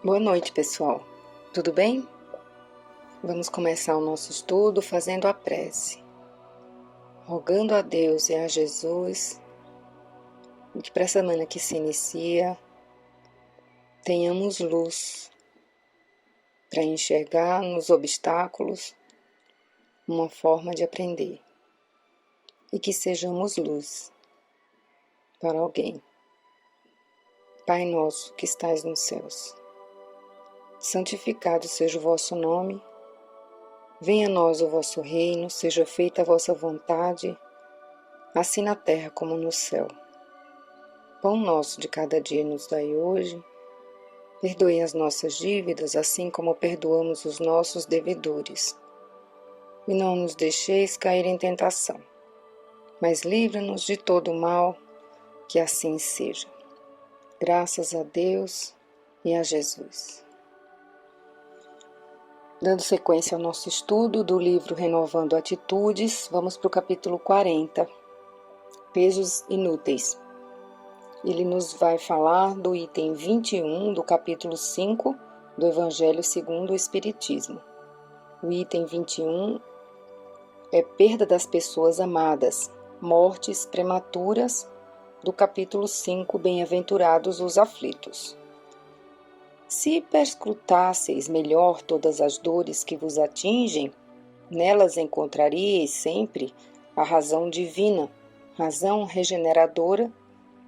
Boa noite, pessoal. Tudo bem? Vamos começar o nosso estudo fazendo a prece, rogando a Deus e a Jesus que para a semana que se inicia tenhamos luz para enxergar nos obstáculos uma forma de aprender e que sejamos luz para alguém. Pai nosso que estais nos céus, santificado seja o vosso nome, venha a nós o vosso reino, seja feita a vossa vontade, assim na terra como no céu. Pão nosso de cada dia nos dai hoje, perdoe as nossas dívidas, assim como perdoamos os nossos devedores. E não nos deixeis cair em tentação, mas livra-nos de todo o mal, que assim seja. Graças a Deus e a Jesus. Dando sequência ao nosso estudo do livro Renovando Atitudes, vamos para o capítulo 40, Pesos Inúteis. Ele nos vai falar do item 21 do capítulo 5 do Evangelho segundo o Espiritismo. O item 21 é perda das pessoas amadas, mortes prematuras, do capítulo 5, Bem-aventurados os aflitos. Se perscrutasseis melhor todas as dores que vos atingem, nelas encontraríeis sempre a razão divina, razão regeneradora,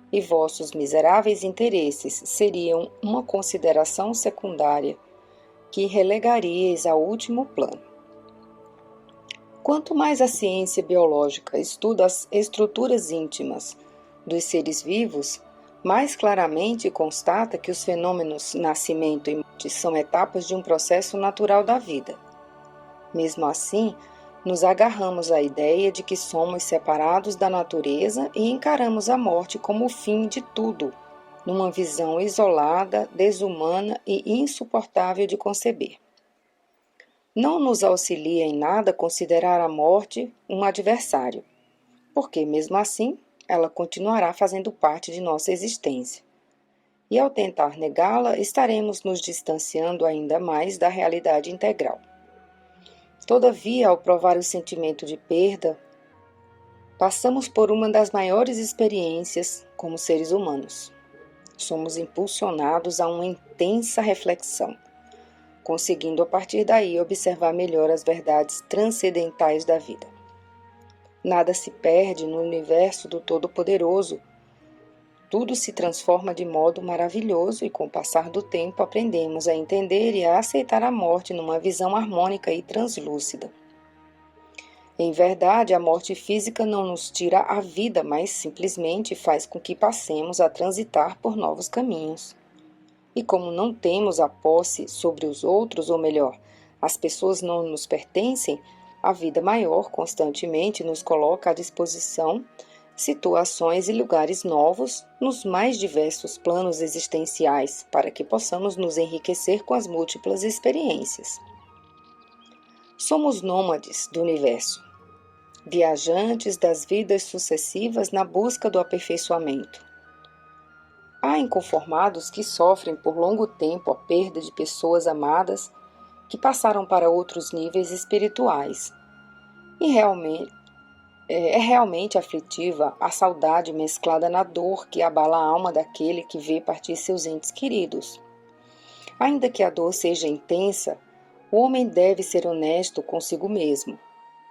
e vossos miseráveis interesses seriam uma consideração secundária que relegaríeis ao último plano. Quanto mais a ciência biológica estuda as estruturas íntimas dos seres vivos, mais claramente constata que os fenômenos nascimento e morte são etapas de um processo natural da vida. Mesmo assim, nos agarramos à ideia de que somos separados da natureza e encaramos a morte como o fim de tudo, numa visão isolada, desumana e insuportável de conceber. Não nos auxilia em nada considerar a morte um adversário, porque, mesmo assim, ela continuará fazendo parte de nossa existência. E ao tentar negá-la, estaremos nos distanciando ainda mais da realidade integral. Todavia, ao provar o sentimento de perda, passamos por uma das maiores experiências como seres humanos. Somos impulsionados a uma intensa reflexão, conseguindo a partir daí observar melhor as verdades transcendentais da vida. Nada se perde no universo do Todo-Poderoso. Tudo se transforma de modo maravilhoso e, com o passar do tempo, aprendemos a entender e a aceitar a morte numa visão harmônica e translúcida. Em verdade, a morte física não nos tira a vida, mas simplesmente faz com que passemos a transitar por novos caminhos. E como não temos a posse sobre os outros, ou melhor, as pessoas não nos pertencem, a vida maior constantemente nos coloca à disposição situações e lugares novos nos mais diversos planos existenciais, para que possamos nos enriquecer com as múltiplas experiências. Somos nômades do universo, viajantes das vidas sucessivas na busca do aperfeiçoamento. Há inconformados que sofrem por longo tempo a perda de pessoas amadas que passaram para outros níveis espirituais. E é realmente aflitiva a saudade mesclada na dor que abala a alma daquele que vê partir seus entes queridos. Ainda que a dor seja intensa, o homem deve ser honesto consigo mesmo,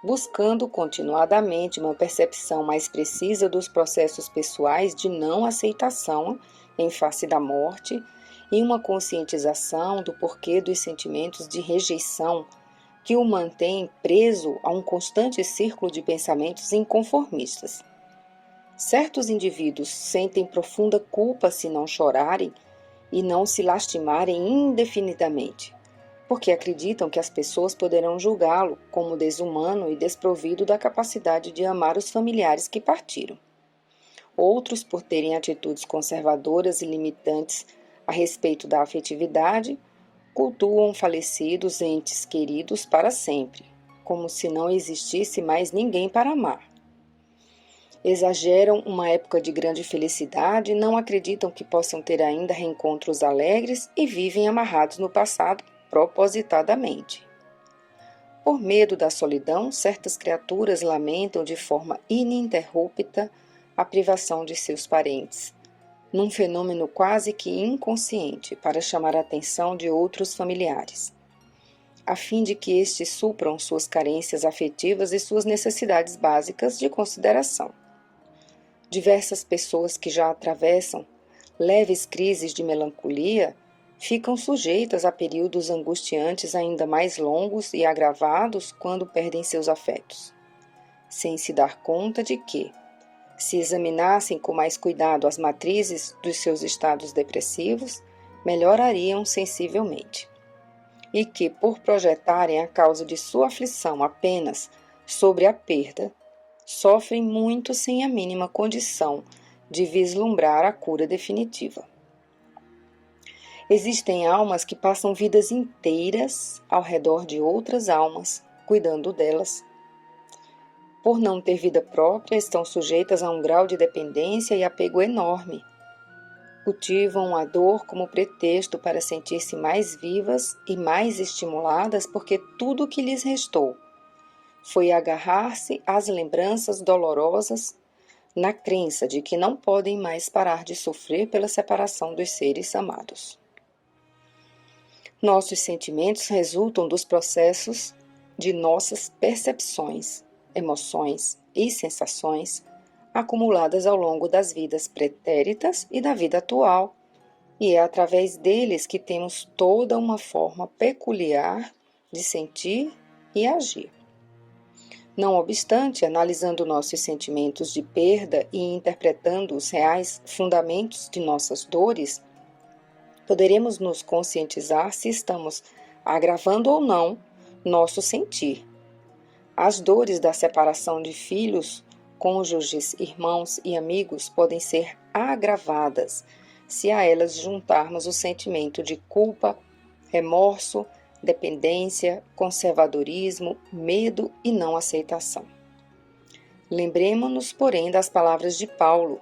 buscando continuadamente uma percepção mais precisa dos processos pessoais de não aceitação em face da morte e uma conscientização do porquê dos sentimentos de rejeição que o mantém preso a um constante círculo de pensamentos inconformistas. Certos indivíduos sentem profunda culpa se não chorarem e não se lastimarem indefinidamente, porque acreditam que as pessoas poderão julgá-lo como desumano e desprovido da capacidade de amar os familiares que partiram. Outros, por terem atitudes conservadoras e limitantes a respeito da afetividade, cultuam falecidos entes queridos para sempre, como se não existisse mais ninguém para amar. Exageram uma época de grande felicidade, não acreditam que possam ter ainda reencontros alegres e vivem amarrados no passado propositadamente. Por medo da solidão, certas criaturas lamentam de forma ininterrupta a privação de seus parentes, num fenômeno quase que inconsciente para chamar a atenção de outros familiares, a fim de que estes supram suas carências afetivas e suas necessidades básicas de consideração. Diversas pessoas que já atravessam leves crises de melancolia ficam sujeitas a períodos angustiantes ainda mais longos e agravados quando perdem seus afetos, sem se dar conta de que, se examinassem com mais cuidado as matrizes dos seus estados depressivos, melhorariam sensivelmente, e que, por projetarem a causa de sua aflição apenas sobre a perda, sofrem muito sem a mínima condição de vislumbrar a cura definitiva. Existem almas que passam vidas inteiras ao redor de outras almas, cuidando delas. Por não ter vida própria, estão sujeitas a um grau de dependência e apego enorme. Cultivam a dor como pretexto para sentir-se mais vivas e mais estimuladas, porque tudo o que lhes restou foi agarrar-se às lembranças dolorosas, na crença de que não podem mais parar de sofrer pela separação dos seres amados. Nossos sentimentos resultam dos processos de nossas percepções, emoções e sensações acumuladas ao longo das vidas pretéritas e da vida atual, e é através deles que temos toda uma forma peculiar de sentir e agir. Não obstante, analisando nossos sentimentos de perda e interpretando os reais fundamentos de nossas dores, poderemos nos conscientizar se estamos agravando ou não nosso sentir. As dores da separação de filhos, cônjuges, irmãos e amigos podem ser agravadas se a elas juntarmos o sentimento de culpa, remorso, dependência, conservadorismo, medo e não aceitação. Lembremo-nos, porém, das palavras de Paulo: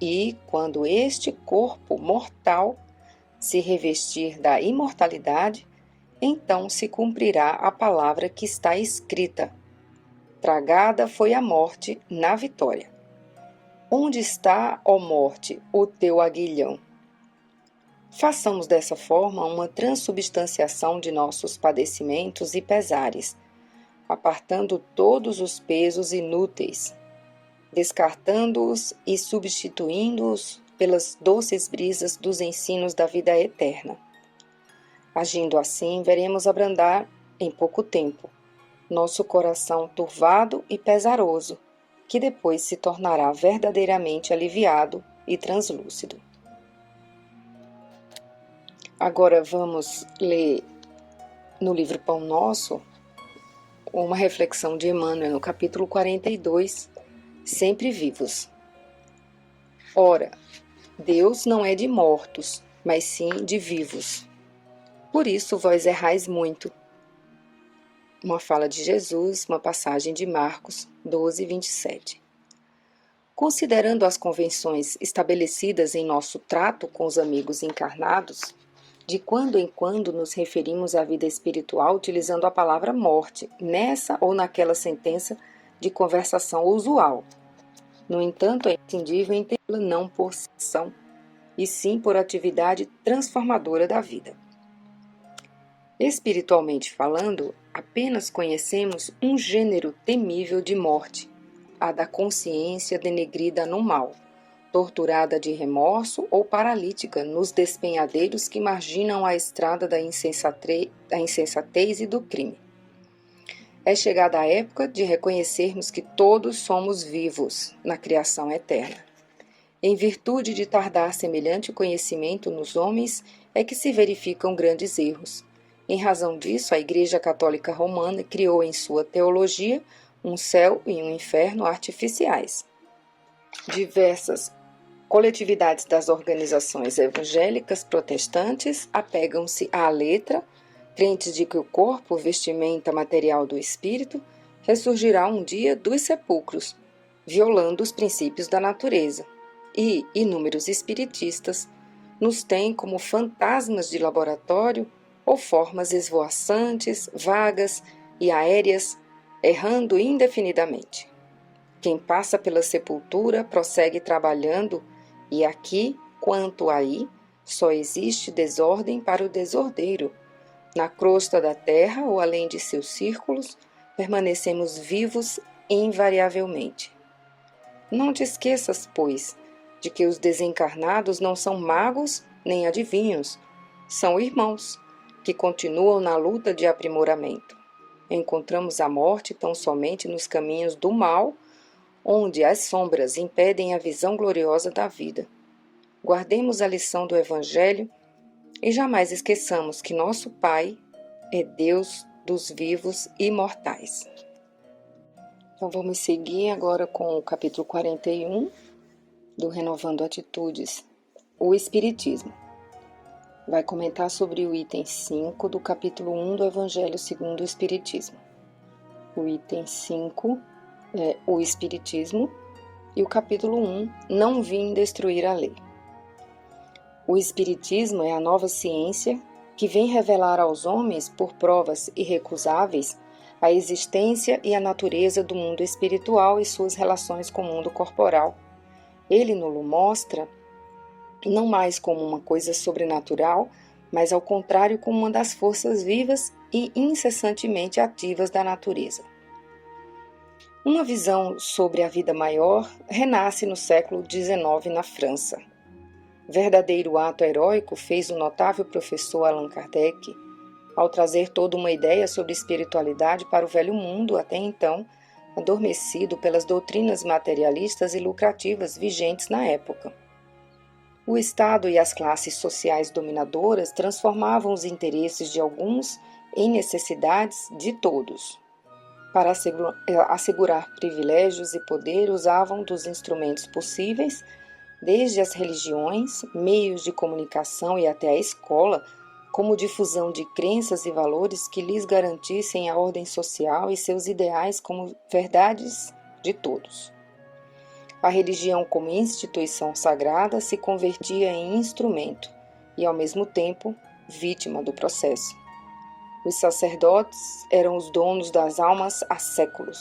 e, quando este corpo mortal se revestir da imortalidade, então se cumprirá a palavra que está escrita: tragada foi a morte na vitória. Onde está, ó morte, o teu aguilhão? Façamos dessa forma uma transubstanciação de nossos padecimentos e pesares, apartando todos os pesos inúteis, descartando-os e substituindo-os pelas doces brisas dos ensinos da vida eterna. Agindo assim, veremos abrandar, em pouco tempo, nosso coração turvado e pesaroso, que depois se tornará verdadeiramente aliviado e translúcido. Agora vamos ler no livro Pão Nosso uma reflexão de Emmanuel no capítulo 42, Sempre Vivos. Ora, Deus não é de mortos, mas sim de vivos. Por isso vós errais muito. Uma fala de Jesus, uma passagem de Marcos 12, 27. Considerando as convenções estabelecidas em nosso trato com os amigos encarnados, de quando em quando nos referimos à vida espiritual utilizando a palavra morte, nessa ou naquela sentença de conversação usual. No entanto, é imprescindível entendê-la não por ação, e sim por atividade transformadora da vida. Espiritualmente falando, apenas conhecemos um gênero temível de morte, a da consciência denegrida no mal, torturada de remorso ou paralítica nos despenhadeiros que marginam a estrada da insensatez e do crime. É chegada a época de reconhecermos que todos somos vivos na criação eterna. Em virtude de tardar semelhante conhecimento nos homens, é que se verificam grandes erros. Em razão disso, a Igreja Católica Romana criou em sua teologia um céu e um inferno artificiais. Diversas coletividades das organizações evangélicas protestantes apegam-se à letra, crentes de que o corpo, vestimenta material do espírito, ressurgirá um dia dos sepulcros, violando os princípios da natureza, e inúmeros espiritistas nos têm como fantasmas de laboratório ou formas esvoaçantes, vagas e aéreas, errando indefinidamente. Quem passa pela sepultura prossegue trabalhando, e aqui, quanto aí, só existe desordem para o desordeiro. Na crosta da terra ou além de seus círculos, permanecemos vivos invariavelmente. Não te esqueças, pois, de que os desencarnados não são magos nem adivinhos, são irmãos, que continuam na luta de aprimoramento. Encontramos a morte tão somente nos caminhos do mal, onde as sombras impedem a visão gloriosa da vida. Guardemos a lição do Evangelho e jamais esqueçamos que nosso Pai é Deus dos vivos e mortais. Então vamos seguir agora com o capítulo 41 do Renovando Atitudes, o Espiritismo. Vai comentar sobre o item 5 do capítulo 1 do Evangelho segundo o Espiritismo. O item 5 é o Espiritismo e o capítulo 1, Não vim destruir a lei. O Espiritismo é a nova ciência que vem revelar aos homens, por provas irrecusáveis, a existência e a natureza do mundo espiritual e suas relações com o mundo corporal. Ele nos mostra não mais como uma coisa sobrenatural, mas ao contrário como uma das forças vivas e incessantemente ativas da natureza. Uma visão sobre a vida maior renasce no século XIX na França. Verdadeiro ato heróico fez o notável professor Allan Kardec ao trazer toda uma ideia sobre espiritualidade para o velho mundo, até então adormecido pelas doutrinas materialistas e lucrativas vigentes na época. O Estado e as classes sociais dominadoras transformavam os interesses de alguns em necessidades de todos. Para assegurar privilégios e poder, usavam dos instrumentos possíveis, desde as religiões, meios de comunicação e até a escola, como difusão de crenças e valores que lhes garantissem a ordem social e seus ideais como verdades de todos. A religião, como instituição sagrada, se convertia em instrumento e, ao mesmo tempo, vítima do processo. Os sacerdotes eram os donos das almas há séculos,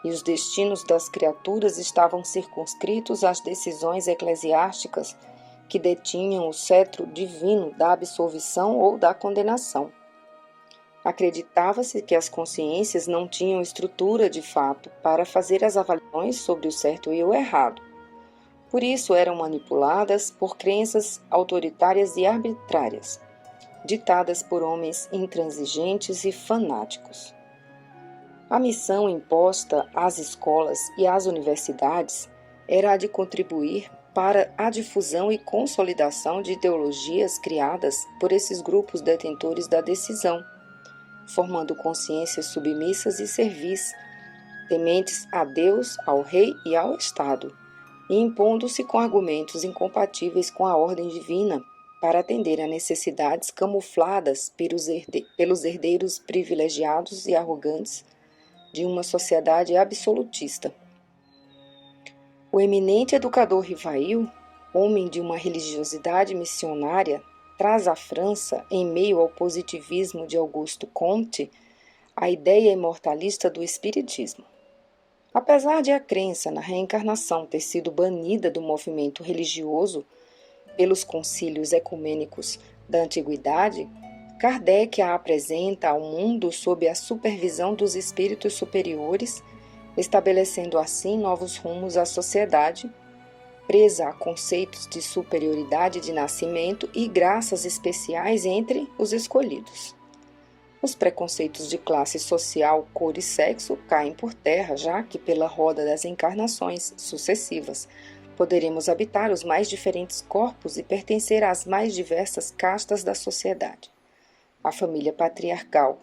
e os destinos das criaturas estavam circunscritos às decisões eclesiásticas que detinham o cetro divino da absolvição ou da condenação. Acreditava-se que as consciências não tinham estrutura de fato para fazer as avaliações sobre o certo e o errado. Por isso eram manipuladas por crenças autoritárias e arbitrárias, ditadas por homens intransigentes e fanáticos. A missão imposta às escolas e às universidades era a de contribuir para a difusão e consolidação de ideologias criadas por esses grupos detentores da decisão, formando consciências submissas e servis, tementes a Deus, ao rei e ao Estado, e impondo-se com argumentos incompatíveis com a ordem divina para atender a necessidades camufladas pelos herdeiros privilegiados e arrogantes de uma sociedade absolutista. O eminente educador Rivail, homem de uma religiosidade missionária, traz à França, em meio ao positivismo de Auguste Comte, a ideia imortalista do espiritismo. Apesar de a crença na reencarnação ter sido banida do movimento religioso pelos concílios ecumênicos da antiguidade, Kardec a apresenta ao mundo sob a supervisão dos espíritos superiores, estabelecendo assim novos rumos à sociedade, presa a conceitos de superioridade de nascimento e graças especiais entre os escolhidos. Os preconceitos de classe social, cor e sexo caem por terra, já que pela roda das encarnações sucessivas poderemos habitar os mais diferentes corpos e pertencer às mais diversas castas da sociedade. A família patriarcal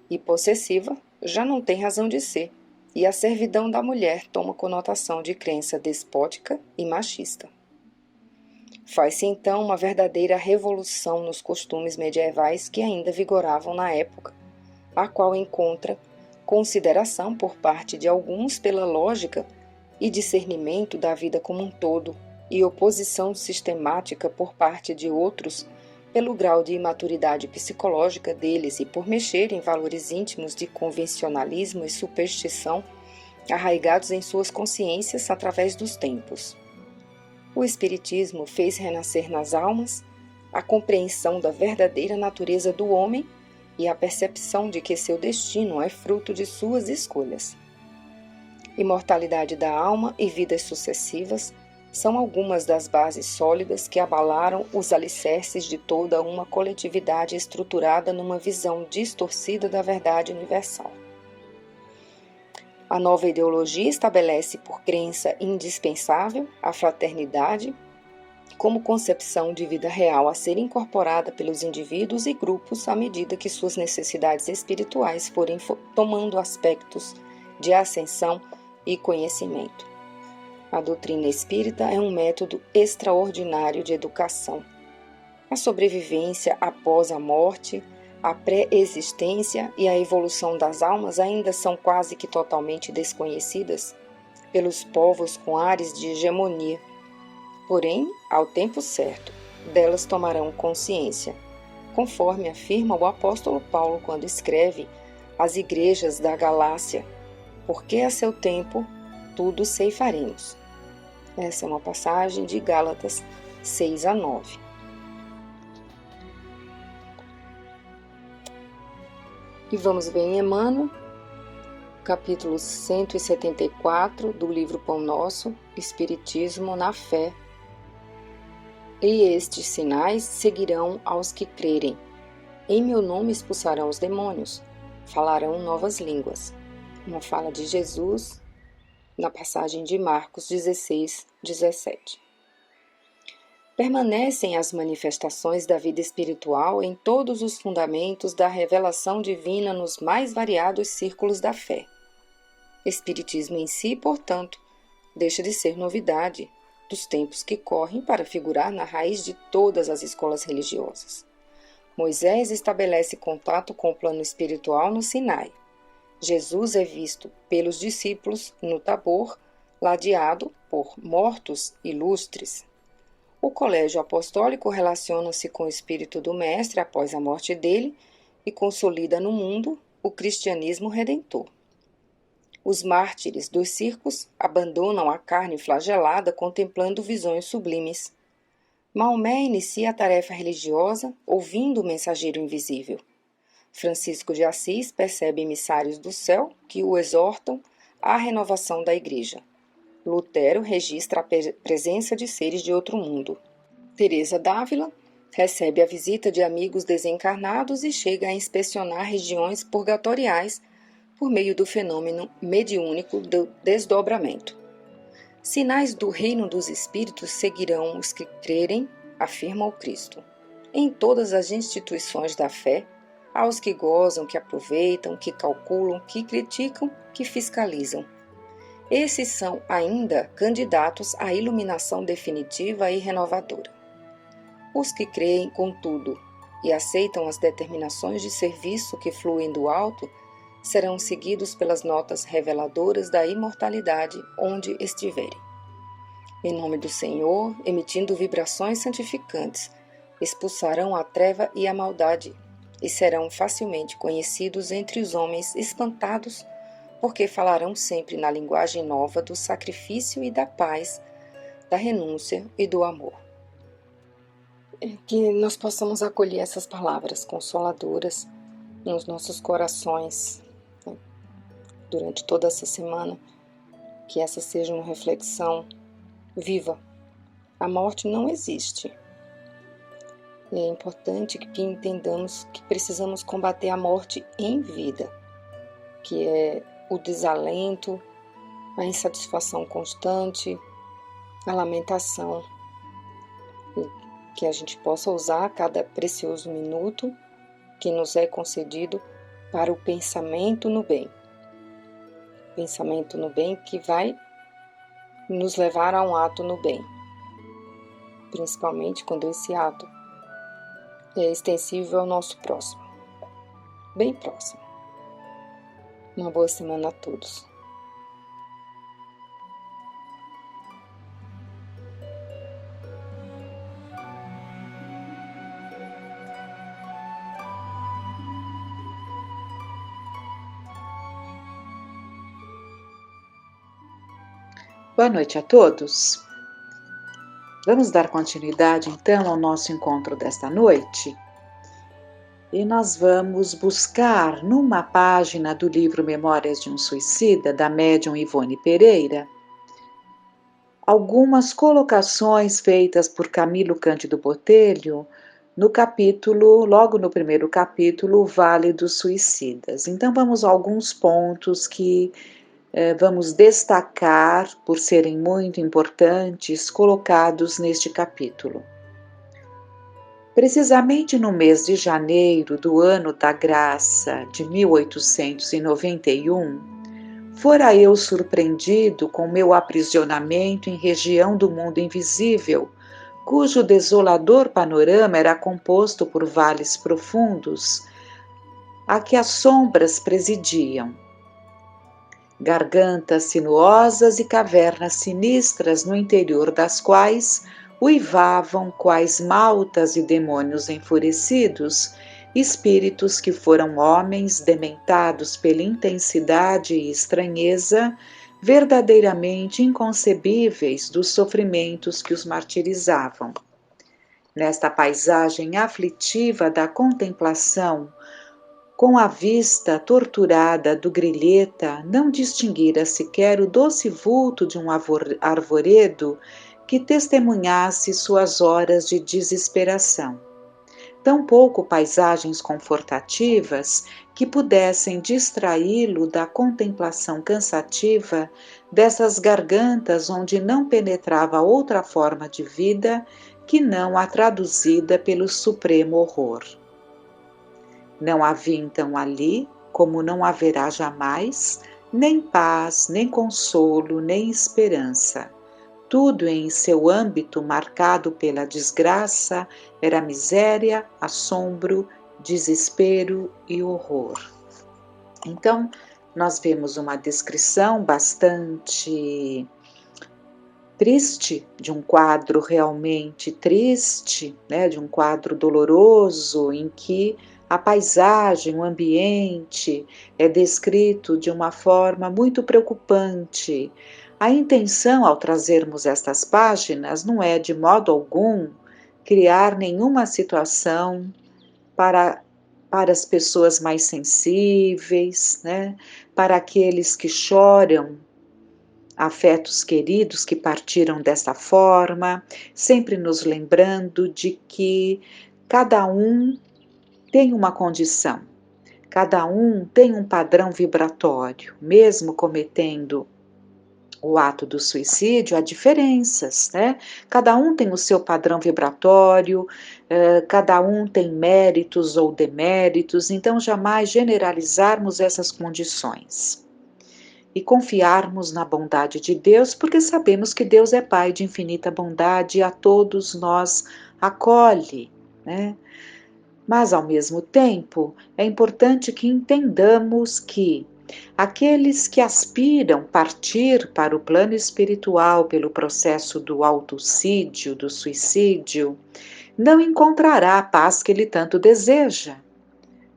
e possessiva já não tem razão de ser, e a servidão da mulher toma conotação de crença despótica e machista. Faz-se então uma verdadeira revolução nos costumes medievais que ainda vigoravam na época, a qual encontra consideração por parte de alguns pela lógica e discernimento da vida como um todo, e oposição sistemática por parte de outros pelo grau de imaturidade psicológica deles e por mexer em valores íntimos de convencionalismo e superstição arraigados em suas consciências através dos tempos. O Espiritismo fez renascer nas almas a compreensão da verdadeira natureza do homem e a percepção de que seu destino é fruto de suas escolhas. Imortalidade da alma e vidas sucessivas são algumas das bases sólidas que abalaram os alicerces de toda uma coletividade estruturada numa visão distorcida da verdade universal. A nova ideologia estabelece por crença indispensável a fraternidade como concepção de vida real a ser incorporada pelos indivíduos e grupos à medida que suas necessidades espirituais forem tomando aspectos de ascensão e conhecimento. A doutrina espírita é um método extraordinário de educação. A sobrevivência após a morte, a pré-existência e a evolução das almas ainda são quase que totalmente desconhecidas pelos povos com ares de hegemonia. Porém, ao tempo certo, delas tomarão consciência, conforme afirma o apóstolo Paulo quando escreve às igrejas da Galácia, porque a seu tempo tudo ceifaremos. Essa é uma passagem de Gálatas 6-9. E vamos ver em Emmanuel, capítulo 174 do livro Pão Nosso, Espiritismo na Fé. E estes sinais seguirão aos que crerem. Em meu nome expulsarão os demônios, falarão novas línguas. Uma fala de Jesus na passagem de Marcos 16:17. Permanecem as manifestações da vida espiritual em todos os fundamentos da revelação divina nos mais variados círculos da fé. Espiritismo em si, portanto, deixa de ser novidade dos tempos que correm para figurar na raiz de todas as escolas religiosas. Moisés estabelece contato com o plano espiritual no Sinai. Jesus é visto pelos discípulos no Tabor, ladeado por mortos ilustres. O colégio apostólico relaciona-se com o espírito do Mestre após a morte dele e consolida no mundo o cristianismo redentor. Os mártires dos circos abandonam a carne flagelada contemplando visões sublimes. Maomé inicia a tarefa religiosa ouvindo o mensageiro invisível. Francisco de Assis percebe emissários do céu que o exortam à renovação da Igreja. Lutero registra a presença de seres de outro mundo. Teresa d'Ávila recebe a visita de amigos desencarnados e chega a inspecionar regiões purgatoriais por meio do fenômeno mediúnico do desdobramento. Sinais do reino dos espíritos seguirão os que crerem, afirma o Cristo. Em todas as instituições da fé, há os que gozam, que aproveitam, que calculam, que criticam, que fiscalizam. Esses são ainda candidatos à iluminação definitiva e renovadora. Os que creem, contudo, e aceitam as determinações de serviço que fluem do alto, serão seguidos pelas notas reveladoras da imortalidade onde estiverem. Em nome do Senhor, emitindo vibrações santificantes, expulsarão a treva e a maldade, e serão facilmente conhecidos entre os homens espantados, porque falarão sempre na linguagem nova do sacrifício e da paz, da renúncia e do amor. Que nós possamos acolher essas palavras consoladoras nos nossos corações, né, durante toda essa semana, que essa seja uma reflexão viva. A morte não existe. É importante que entendamos que precisamos combater a morte em vida, que é o desalento, a insatisfação constante, a lamentação. E que a gente possa usar cada precioso minuto que nos é concedido para o pensamento no bem. Pensamento no bem que vai nos levar a um ato no bem. Principalmente quando esse ato é extensível ao nosso próximo. Bem próximo. Uma boa semana a todos. Boa noite a todos. Vamos dar continuidade então ao nosso encontro desta noite. E nós vamos buscar numa página do livro Memórias de um Suicida, da médium Ivone Pereira, algumas colocações feitas por Camilo Cândido Botelho no capítulo, logo no primeiro capítulo, O Vale dos Suicidas. Então vamos a alguns pontos que vamos destacar por serem muito importantes, colocados neste capítulo. Precisamente no mês de janeiro do ano da graça de 1891, fora eu surpreendido com meu aprisionamento em região do mundo invisível, cujo desolador panorama era composto por vales profundos, a que as sombras presidiam. Gargantas sinuosas e cavernas sinistras no interior das quais uivavam quais maltas e demônios enfurecidos, espíritos que foram homens dementados pela intensidade e estranheza verdadeiramente inconcebíveis dos sofrimentos que os martirizavam. Nesta paisagem aflitiva da contemplação, com a vista torturada do grilheta, não distinguira sequer o doce vulto de um arvoredo que testemunhasse suas horas de desesperação. Tampouco paisagens confortativas que pudessem distraí-lo da contemplação cansativa dessas gargantas onde não penetrava outra forma de vida que não a traduzida pelo supremo horror. Não havia então ali, como não haverá jamais, nem paz, nem consolo, nem esperança. Tudo em seu âmbito marcado pela desgraça era miséria, assombro, desespero e horror. Então, nós vemos uma descrição bastante triste, de um quadro realmente triste, né, de um quadro doloroso, em que a paisagem, o ambiente é descrito de uma forma muito preocupante. A intenção ao trazermos estas páginas não é de modo algum criar nenhuma situação para as pessoas mais sensíveis, né? Para aqueles que choram afetos queridos que partiram desta forma, sempre nos lembrando de que cada um tem uma condição, cada um tem um padrão vibratório, mesmo cometendo o ato do suicídio, há diferenças, né? Cada um tem o seu padrão vibratório, cada um tem méritos ou deméritos, então jamais generalizarmos essas condições. E confiarmos na bondade de Deus, porque sabemos que Deus é Pai de infinita bondade e a todos nós acolhe, né? Mas, ao mesmo tempo, é importante que entendamos que aqueles que aspiram partir para o plano espiritual pelo processo do autocídio, do suicídio, não encontrará a paz que ele tanto deseja.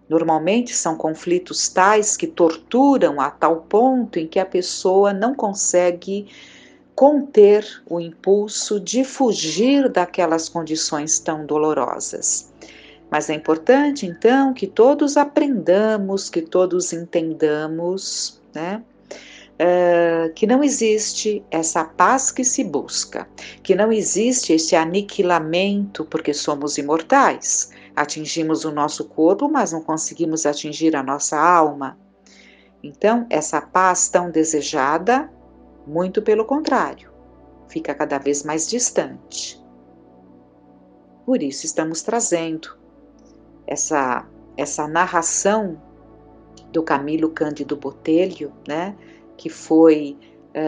Normalmente são conflitos tais que torturam a tal ponto em que a pessoa não consegue conter o impulso de fugir daquelas condições tão dolorosas. Mas é importante, então, que todos aprendamos, que todos entendamos, né? Que não existe essa paz que se busca, que não existe esse aniquilamento, porque somos imortais. Atingimos o nosso corpo, mas não conseguimos atingir a nossa alma. Então, essa paz tão desejada, muito pelo contrário, fica cada vez mais distante. Por isso estamos trazendo essa narração do Camilo Cândido Botelho, né, que foi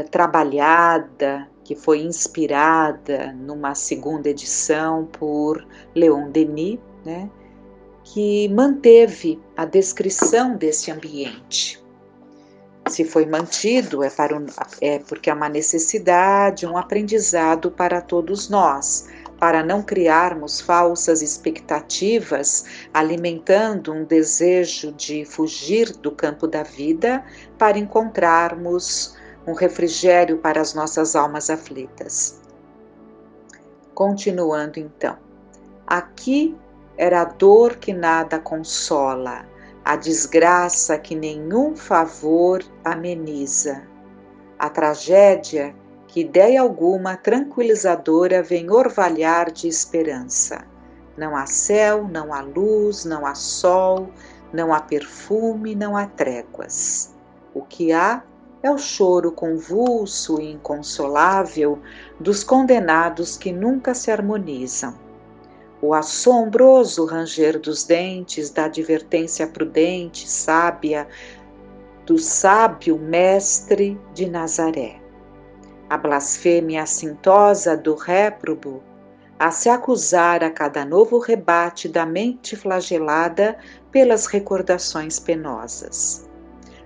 trabalhada, que foi inspirada numa segunda edição por Leon Denis, né, que manteve a descrição desse ambiente. Se foi mantido, é porque é uma necessidade, um aprendizado para todos nós, para não criarmos falsas expectativas, alimentando um desejo de fugir do campo da vida para encontrarmos um refrigério para as nossas almas aflitas. Continuando então, aqui era a dor que nada consola, a desgraça que nenhum favor ameniza, a tragédia que ideia alguma tranquilizadora vem orvalhar de esperança. Não há céu, não há luz, não há sol, não há perfume, não há tréguas. O que há é o choro convulso e inconsolável dos condenados que nunca se harmonizam. O assombroso ranger dos dentes da advertência prudente, sábia, do sábio mestre de Nazaré. A blasfêmia assintosa do réprobo, a se acusar a cada novo rebate da mente flagelada pelas recordações penosas.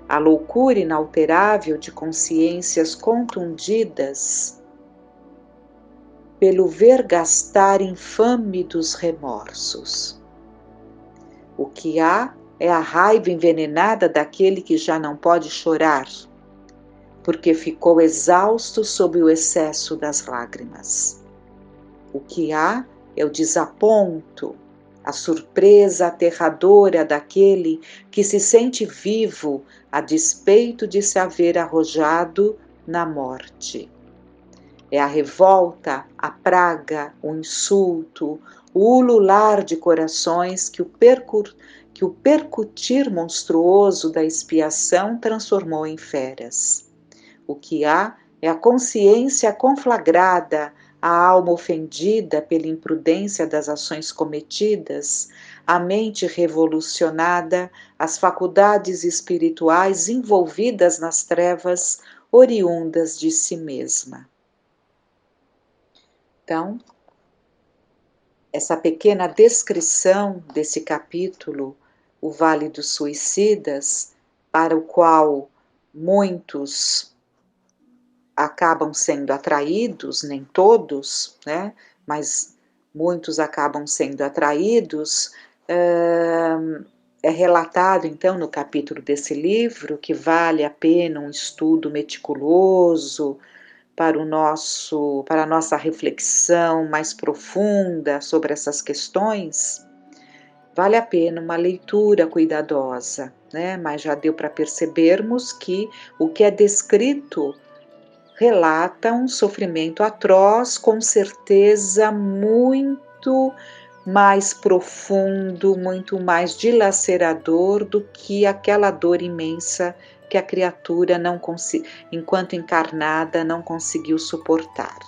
A loucura inalterável de consciências contundidas pelo vergastar infame dos remorsos. O que há é a raiva envenenada daquele que já não pode chorar, porque ficou exausto sob o excesso das lágrimas. O que há é o desaponto, a surpresa aterradora daquele que se sente vivo a despeito de se haver arrojado na morte. É a revolta, a praga, o insulto, o ulular de corações que o percutir monstruoso da expiação transformou em feras. O que há é a consciência conflagrada, a alma ofendida pela imprudência das ações cometidas, a mente revolucionada, as faculdades espirituais envolvidas nas trevas oriundas de si mesma. Então, essa pequena descrição desse capítulo, o Vale dos Suicidas, para o qual muitos acabam sendo atraídos, nem todos, né? Mas muitos acabam sendo atraídos, é relatado então no capítulo desse livro que vale a pena um estudo meticuloso para a nossa reflexão mais profunda sobre essas questões. Vale a pena uma leitura cuidadosa, né? Mas já deu para percebermos que o que é descrito relata um sofrimento atroz, com certeza muito mais profundo, muito mais dilacerador do que aquela dor imensa que a criatura, enquanto encarnada, não conseguiu suportar.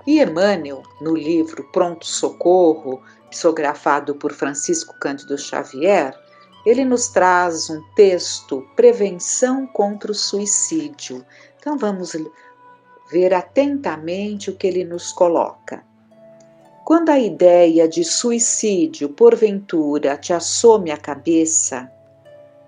E Emmanuel, no livro Pronto Socorro, psicografado por Francisco Cândido Xavier, ele nos traz um texto, Prevenção contra o Suicídio. Então vamos ver atentamente o que ele nos coloca. Quando a ideia de suicídio, porventura, te assome à cabeça,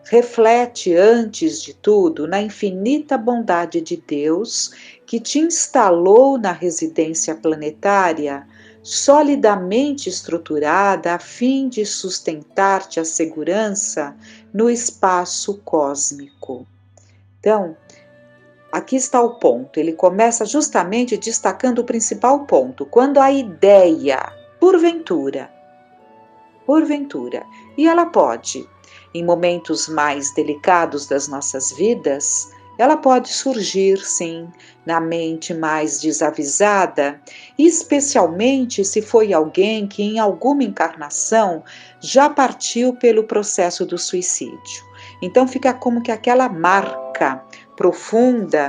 reflete antes de tudo na infinita bondade de Deus que te instalou na residência planetária, solidamente estruturada a fim de sustentar-te a segurança no espaço cósmico. Então, aqui está o ponto, ele começa justamente destacando o principal ponto, quando a ideia, porventura, e ela pode, em momentos mais delicados das nossas vidas, ela pode surgir, sim, na mente mais desavisada, especialmente se foi alguém que em alguma encarnação já partiu pelo processo do suicídio. Então fica como que aquela marca profunda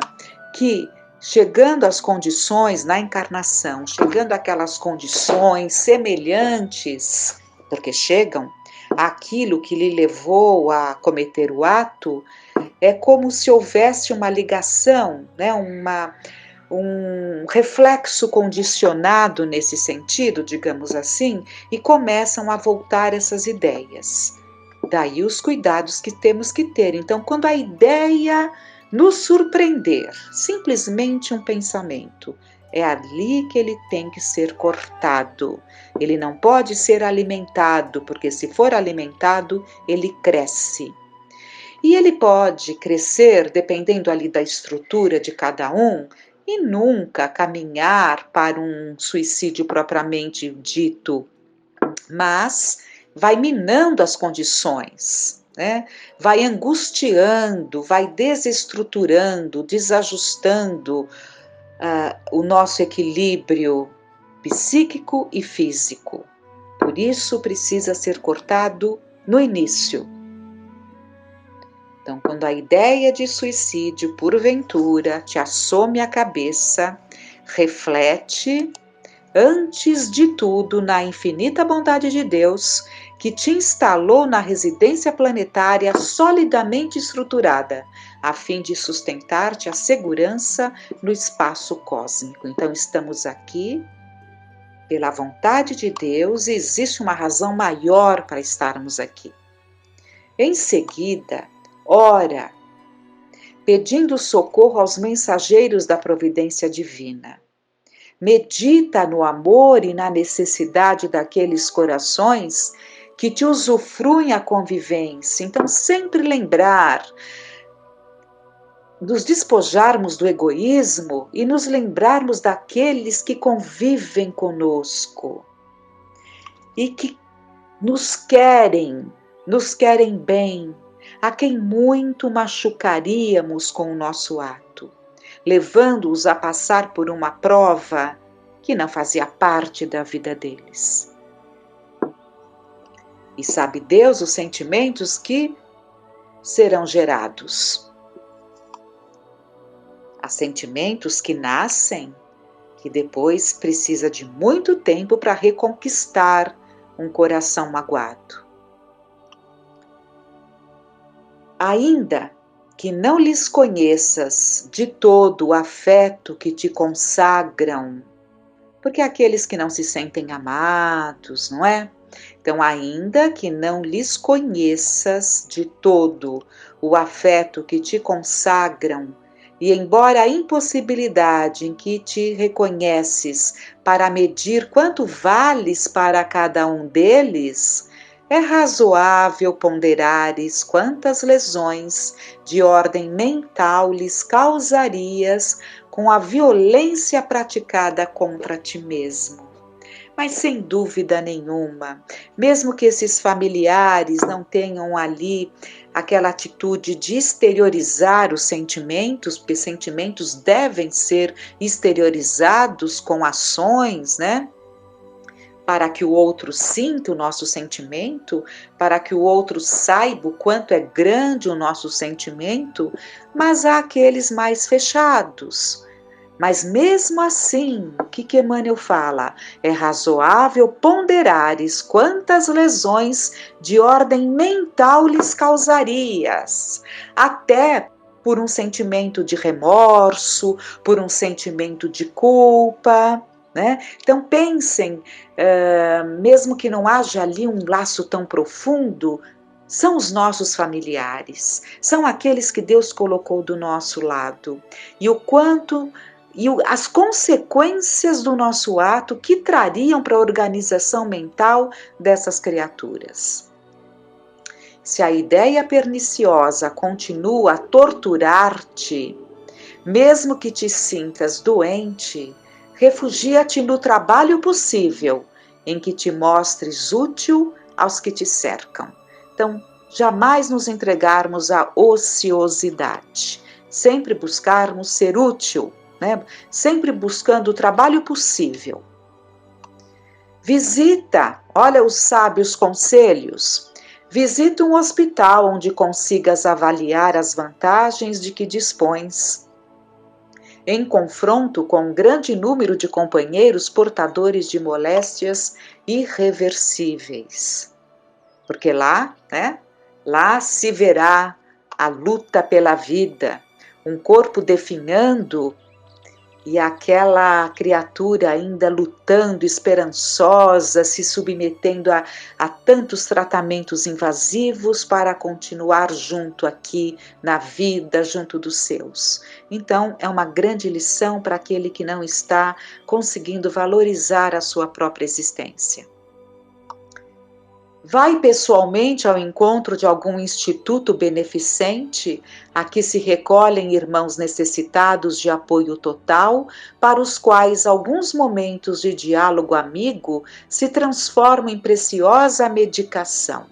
que, chegando às condições na encarnação, chegando àquelas condições semelhantes, porque chegam àquilo que lhe levou a cometer o ato, é como se houvesse uma ligação, né, um reflexo condicionado nesse sentido, digamos assim, e começam a voltar essas ideias. Daí os cuidados que temos que ter. Então, quando a ideia nos surpreender, simplesmente um pensamento, é ali que ele tem que ser cortado. Ele não pode ser alimentado, porque se for alimentado, ele cresce. E ele pode crescer, dependendo ali da estrutura de cada um, e nunca caminhar para um suicídio propriamente dito, mas vai minando as condições, né? Vai angustiando, vai desestruturando, desajustando o nosso equilíbrio psíquico e físico. Por isso precisa ser cortado no início. Então, quando a ideia de suicídio, porventura, te assome a cabeça, reflete, antes de tudo, na infinita bondade de Deus, que te instalou na residência planetária solidamente estruturada, a fim de sustentar-te a segurança no espaço cósmico. Então, estamos aqui pela vontade de Deus e existe uma razão maior para estarmos aqui. Em seguida, ora, pedindo socorro aos mensageiros da providência divina. Medita no amor e na necessidade daqueles corações que te usufruem a convivência. Então, sempre lembrar, nos despojarmos do egoísmo e nos lembrarmos daqueles que convivem conosco e que nos querem bem, a quem muito machucaríamos com o nosso ato, levando-os a passar por uma prova que não fazia parte da vida deles. E sabe Deus os sentimentos que serão gerados. Há sentimentos que nascem, que depois precisa de muito tempo para reconquistar um coração magoado. Ainda que não lhes conheças de todo o afeto que te consagram, porque aqueles que não se sentem amados, não é? Então, ainda que não lhes conheças de todo o afeto que te consagram, e embora a impossibilidade em que te reconheces para medir quanto vales para cada um deles, é razoável ponderares quantas lesões de ordem mental lhes causarias com a violência praticada contra ti mesmo. Mas sem dúvida nenhuma, mesmo que esses familiares não tenham ali aquela atitude de exteriorizar os sentimentos, porque sentimentos devem ser exteriorizados com ações, né? Para que o outro sinta o nosso sentimento, para que o outro saiba o quanto é grande o nosso sentimento, mas há aqueles mais fechados. Mas mesmo assim, o que Emmanuel fala? É razoável ponderares quantas lesões de ordem mental lhes causarias, até por um sentimento de remorso, por um sentimento de culpa, né? Então pensem, mesmo que não haja ali um laço tão profundo, são os nossos familiares, são aqueles que Deus colocou do nosso lado, e o quanto e as consequências do nosso ato que trariam para a organização mental dessas criaturas. Se a ideia perniciosa continua a torturar-te, mesmo que te sintas doente, refugia-te no trabalho possível, em que te mostres útil aos que te cercam. Então, jamais nos entregarmos à ociosidade, sempre buscarmos ser útil, né? Sempre buscando o trabalho possível. Visita, olha os sábios conselhos, visita um hospital onde consigas avaliar as vantagens de que dispões, em confronto com um grande número de companheiros portadores de moléstias irreversíveis. Porque lá, né, lá se verá a luta pela vida, um corpo definhando e aquela criatura ainda lutando, esperançosa, se submetendo a tantos tratamentos invasivos para continuar junto aqui na vida, junto dos seus. Então, é uma grande lição para aquele que não está conseguindo valorizar a sua própria existência. Vai pessoalmente ao encontro de algum instituto beneficente a que se recolhem irmãos necessitados de apoio total, para os quais alguns momentos de diálogo amigo se transformam em preciosa medicação.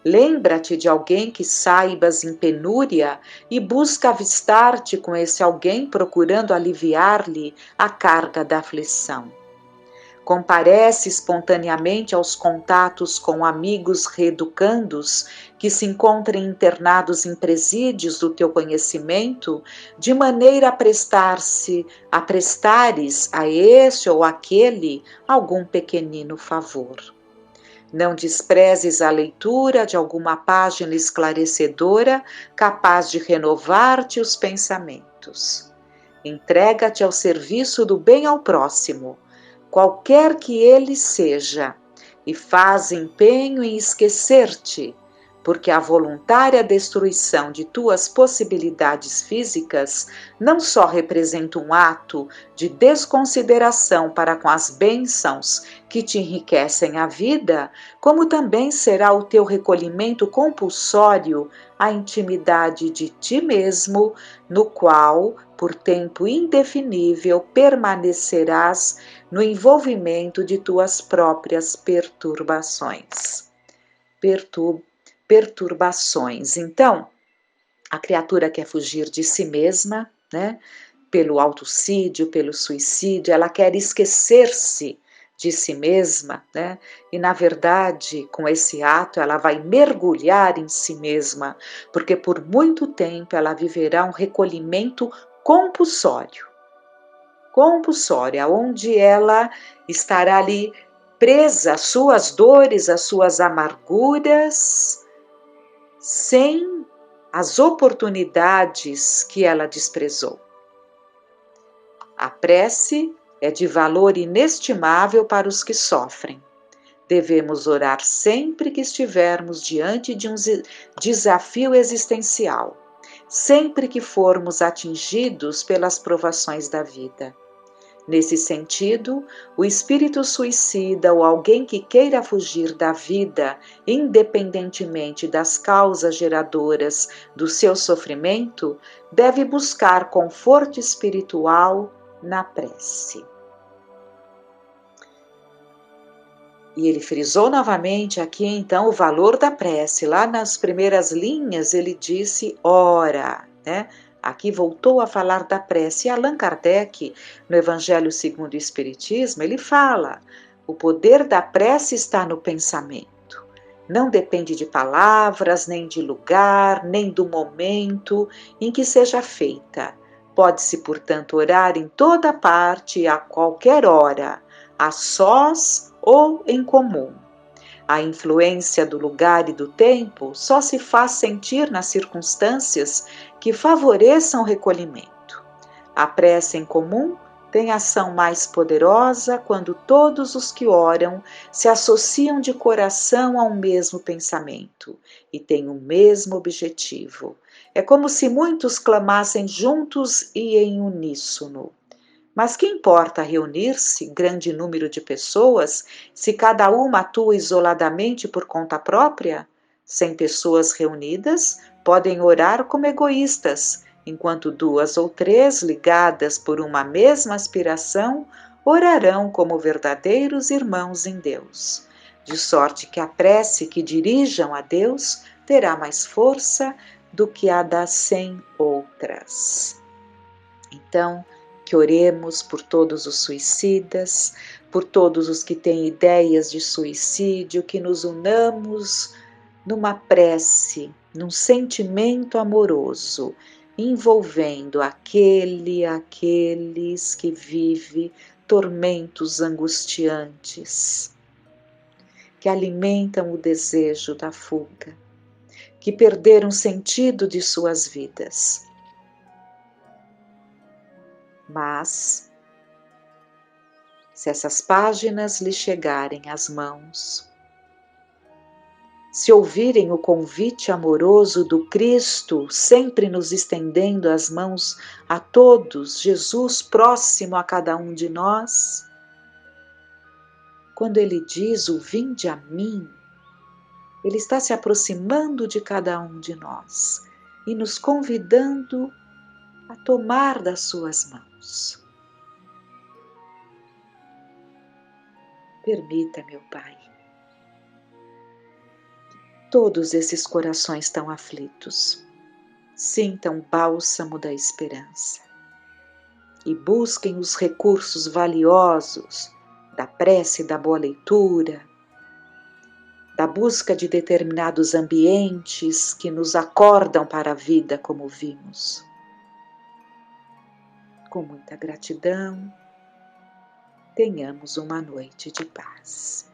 Lembra-te de alguém que saibas em penúria e busca avistar-te com esse alguém procurando aliviar-lhe a carga da aflição. Comparece espontaneamente aos contatos com amigos reeducandos que se encontrem internados em presídios do teu conhecimento, de maneira a prestares a este ou aquele algum pequenino favor. Não desprezes a leitura de alguma página esclarecedora capaz de renovar-te os pensamentos. Entrega-te ao serviço do bem ao próximo, qualquer que ele seja, e faz empenho em esquecer-te, porque a voluntária destruição de tuas possibilidades físicas não só representa um ato de desconsideração para com as bênçãos que te enriquecem a vida, como também será o teu recolhimento compulsório à intimidade de ti mesmo, no qual, por tempo indefinível, permanecerás no envolvimento de tuas próprias perturbações. Perturbações. Então, a criatura quer fugir de si mesma, né? Pelo autocídio, pelo suicídio, ela quer esquecer-se de si mesma, né? E na verdade, com esse ato, ela vai mergulhar em si mesma, porque por muito tempo ela viverá um recolhimento compulsório, onde ela estará ali presa às suas dores, às suas amarguras, sem as oportunidades que ela desprezou. A prece é de valor inestimável para os que sofrem. Devemos orar sempre que estivermos diante de um desafio existencial, sempre que formos atingidos pelas provações da vida. Nesse sentido, o espírito suicida ou alguém que queira fugir da vida, independentemente das causas geradoras do seu sofrimento, deve buscar conforto espiritual na prece. E ele frisou novamente aqui então o valor da prece. Lá nas primeiras linhas ele disse ora, né? Aqui voltou a falar da prece. E Allan Kardec, no Evangelho segundo o Espiritismo, ele fala: o poder da prece está no pensamento. Não depende de palavras, nem de lugar, nem do momento em que seja feita. Pode-se, portanto, orar em toda parte e a qualquer hora, a sós ou em comum. A influência do lugar e do tempo só se faz sentir nas circunstâncias que favoreçam o recolhimento. A prece em comum tem ação mais poderosa quando todos os que oram se associam de coração a um mesmo pensamento e têm o mesmo objetivo. É como se muitos clamassem juntos e em uníssono. Mas que importa reunir-se grande número de pessoas se cada uma atua isoladamente por conta própria? 100 pessoas reunidas podem orar como egoístas, enquanto 2 ou 3, ligadas por uma mesma aspiração, orarão como verdadeiros irmãos em Deus. De sorte que a prece que dirijam a Deus terá mais força do que a das 100 outras. Então, que oremos por todos os suicidas, por todos os que têm ideias de suicídio, que nos unamos numa prece, num sentimento amoroso, envolvendo aqueles que vivem tormentos angustiantes, que alimentam o desejo da fuga, que perderam sentido de suas vidas. Mas, se essas páginas lhe chegarem às mãos, se ouvirem o convite amoroso do Cristo, sempre nos estendendo as mãos a todos, Jesus próximo a cada um de nós, quando ele diz o vinde a mim, Ele está se aproximando de cada um de nós e nos convidando a tomar das suas mãos. Permita, meu Pai, todos esses corações tão aflitos sintam o bálsamo da esperança e busquem os recursos valiosos da prece, da boa leitura, da busca de determinados ambientes que nos acordam para a vida, como vimos. Com muita gratidão, tenhamos uma noite de paz.